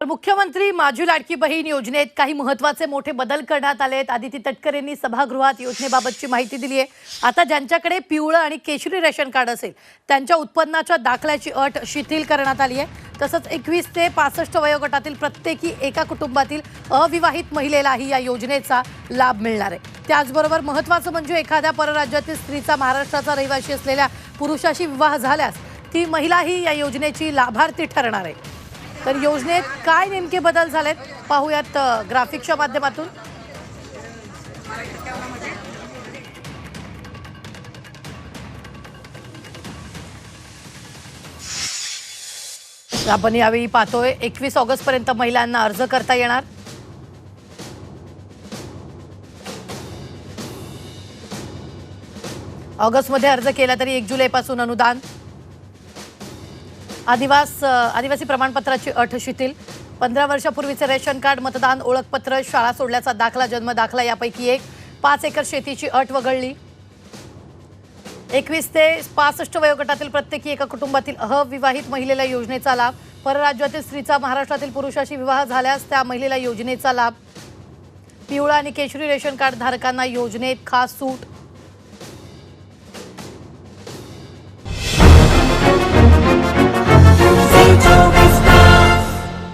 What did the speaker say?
मुख्यमंत्री माझी लाडकी बहीण योजनेत काही महत्त्वाचे मोठे बदल करण्यात आले आहेत। आदिती तटकरेंनी सभागृहात योजनेबाबतची माहिती दिली आहे। आता ज्यांच्याकडे पिवळं आणि केशरी रेशन कार्ड असेल त्यांच्या उत्पन्नाच्या दाखल्याची अट शिथिल करण्यात आली आहे। तसंच 21 ते 65 वयोगटातील प्रत्येकी एका कुटुंबातील अविवाहित महिलेलाही या योजनेचा लाभ मिळणार आहे। त्याचबरोबर महत्त्वाचं म्हणजे एखाद्या परराज्यातील स्त्रीचा महाराष्ट्राचा रहिवासी असलेल्या पुरुषाशी विवाह झाल्यास ती महिलाही या योजनेची लाभार्थी ठरणार आहे। तर योजनेत काय नेमके बदल झालेत पाहूयात ग्राफिकच्या माध्यमातून। आपण यावेळी पाहतोय 21 ऑगस्ट पर्यंत महिलांना अर्ज करता येणार। ऑगस्ट मध्ये अर्ज केला तरी 1 जुलै पासून अनुदान। आदिवासी प्रमाणपत्राची अट शिथिल। 15 वर्षापूर्वीचे रेशन कार्ड, मतदान ओळखपत्र, शाळा सोडल्याचा दाखला, जन्म दाखला यापैकी एक। 5 एकर शेतीची अट वगळली। 21 ते 65 वयोगटातील प्रत्येकी एका कुटुंबातील अविवाहित महिलेला योजनेचा लाभ। परराज्यातील स्त्रीचा महाराष्ट्रातील पुरुषाशी विवाह झाल्यास त्या महिलेला योजनेचा लाभ। पिवळा आणि केशरी रेशन कार्ड धारकांना योजनेत खास सूट।